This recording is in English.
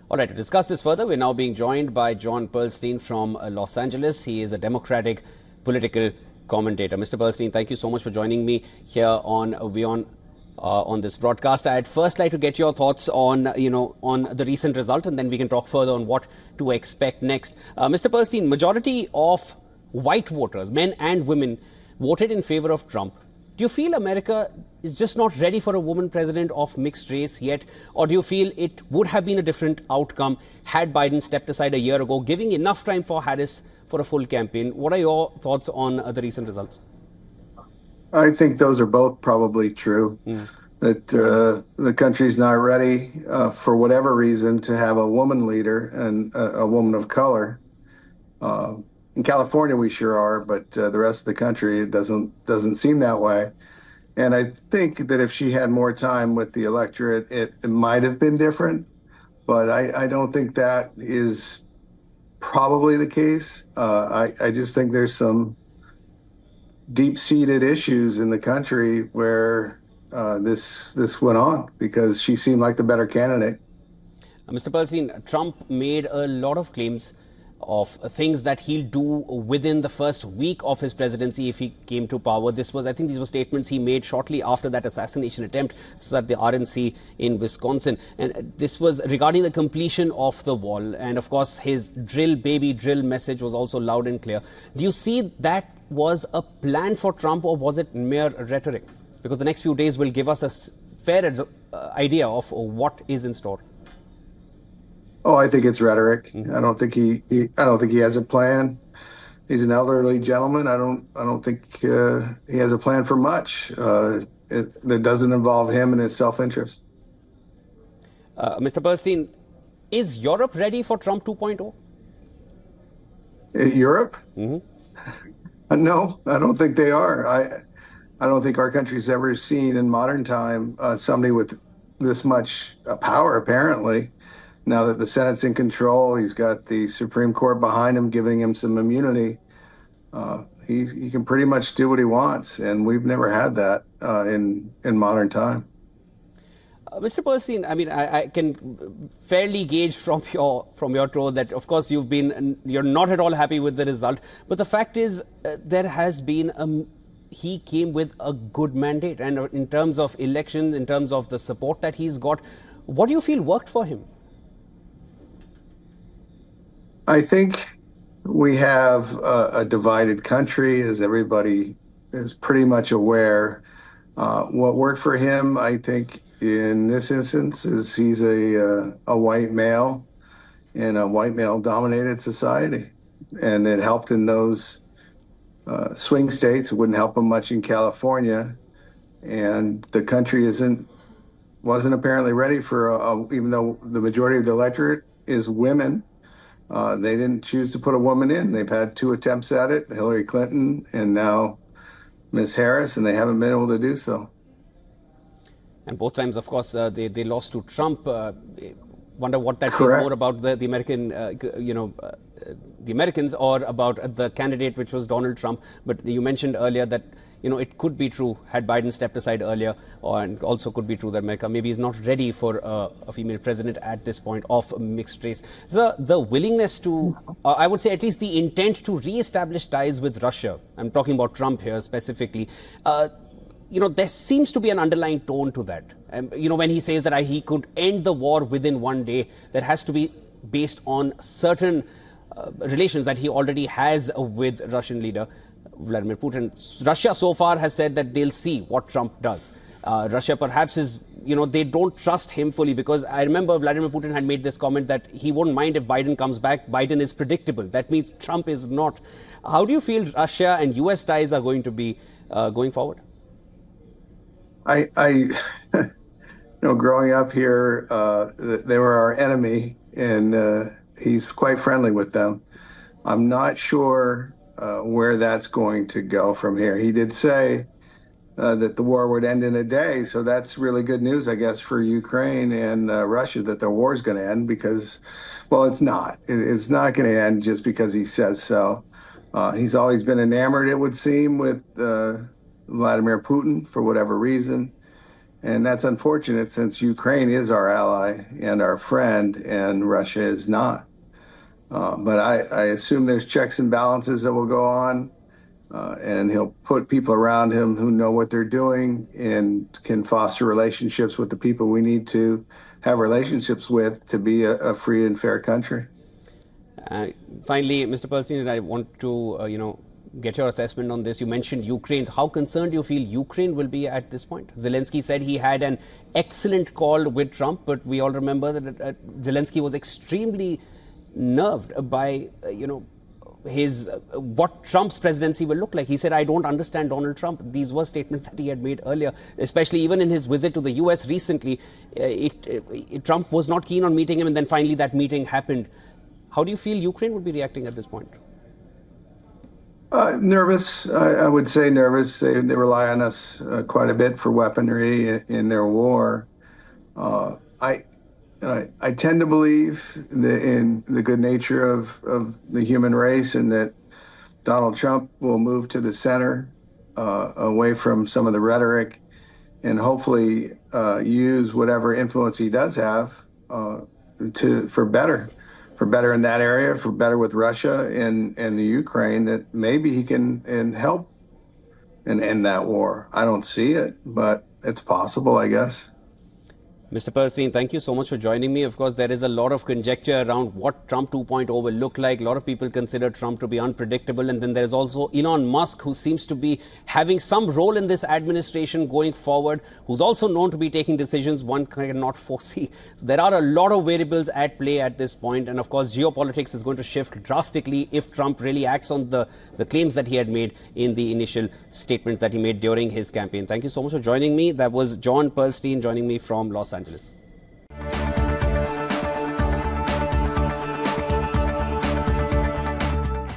All right, to discuss this further, we're now being joined by John Pearlstein from Los Angeles. He is a Democratic political commentator. Mr. Pearlstein, thank you so much for joining me here on WION on this broadcast. I'd first like to get your thoughts on, on the recent result, and then we can talk further on what to expect next. Mr. Pearlstein, majority of white voters, men and women, voted in favor of Trump. Do you feel America is just not ready for a woman president of mixed race yet? Or do you feel it would have been a different outcome had Biden stepped aside a year ago, giving enough time for Harris for a full campaign? What are your thoughts on the recent results? I think those are both probably true. That the country's not ready for whatever reason to have a woman leader and a woman of color. In California, we sure are, but the rest of the country, it doesn't seem that way. And I think that if she had more time with the electorate, it might have been different. But I don't think that is probably the case. I just think there's some deep-seated issues in the country where this went on because she seemed like the better candidate. Mr. Pearlstein, Trump made a lot of claims of things that he'll do within the first week of his presidency if he came to power. I think these were statements he made shortly after that assassination attempt. This was at the RNC in Wisconsin. And this was regarding the completion of the wall. And of course, his drill, baby, drill message was also loud and clear. Do you see that was a plan for Trump, or was it mere rhetoric? Because the next few days will give us a fair idea of what is in store. Oh, I think it's rhetoric. I don't think he has a plan. He's an elderly gentleman. I don't think he has a plan for much that doesn't involve him and his self-interest. Mr. Pearlstein, is Europe ready for Trump 2.0? Europe? No, I don't think they are. I don't think our country's ever seen in modern time somebody with this much power, apparently. Now that the Senate's in control, he's got the Supreme Court behind him, giving him some immunity. He can pretty much do what he wants, and we've never had that in modern time. Mr. Pearlstein, I mean, I can fairly gauge from your tone that, of course, you're not at all happy with the result. But the fact is, there has been he came with a good mandate, and in terms of elections, in terms of the support that he's got, what do you feel worked for him? I think we have a divided country, as everybody is pretty much aware. What worked for him, I think, in this instance, is he's a white male in a white male-dominated society, and it helped in those swing states. It wouldn't help him much in California, and the country wasn't apparently ready for even though the majority of the electorate is women. They didn't choose to put a woman in. They've had 2 attempts at it, Hillary Clinton and now Ms. Harris, and they haven't been able to do so. And both times, of course, they lost to Trump. Wonder what that Correct. says more about the American, the Americans, or about the candidate, which was Donald Trump. But you mentioned earlier that it could be true had Biden stepped aside earlier, and also could be true that America maybe is not ready for a female president at this point of mixed race. So the willingness to, I would say at least the intent to re-establish ties with Russia, I'm talking about Trump here specifically, there seems to be an underlying tone to that. When he says that he could end the war within one day, that has to be based on certain relations that he already has with Russian leader Vladimir Putin. Russia so far has said that they'll see what Trump does. Russia perhaps is, they don't trust him fully, because I remember Vladimir Putin had made this comment that he won't mind if Biden comes back. Biden is predictable. That means Trump is not. How do you feel Russia and US ties are going to be going forward? Growing up here, they were our enemy, and he's quite friendly with them. I'm not sure where that's going to go from here. He did say that the war would end in a day, so that's really good news, I guess, for Ukraine and Russia, that the war is going to end, because, well, it's not. It's not going to end just because he says so. He's always been enamored, it would seem, with Vladimir Putin for whatever reason. And that's unfortunate since Ukraine is our ally and our friend, and Russia is not. But I assume there's checks and balances that will go on, and he'll put people around him who know what they're doing and can foster relationships with the people we need to have relationships with to be a free and fair country. Finally, Mr. Pearlstein, I want to, get your assessment on this. You mentioned Ukraine. How concerned do you feel Ukraine will be at this point? Zelensky said he had an excellent call with Trump, but we all remember that Zelensky was extremely nerved by, his what Trump's presidency will look like. He said, I don't understand Donald Trump. These were statements that he had made earlier, especially even in his visit to the US recently. Trump was not keen on meeting him, and then finally that meeting happened. How do you feel Ukraine would be reacting at this point? Nervous. I would say nervous. They rely on us quite a bit for weaponry in their war. I tend to believe in the good nature of the human race, and that Donald Trump will move to the center, away from some of the rhetoric, and hopefully use whatever influence he does have for better in that area, for better with Russia and the Ukraine, that maybe he can help and end that war. I don't see it, but it's possible, I guess. Mr. Pearlstein, thank you so much for joining me. Of course, there is a lot of conjecture around what Trump 2.0 will look like. A lot of people consider Trump to be unpredictable. And then there's also Elon Musk, who seems to be having some role in this administration going forward, who's also known to be taking decisions one cannot foresee. So there are a lot of variables at play at this point. And of course, geopolitics is going to shift drastically if Trump really acts on the claims that he had made in the initial statements that he made during his campaign. Thank you so much for joining me. That was John Pearlstein joining me from Los Angeles.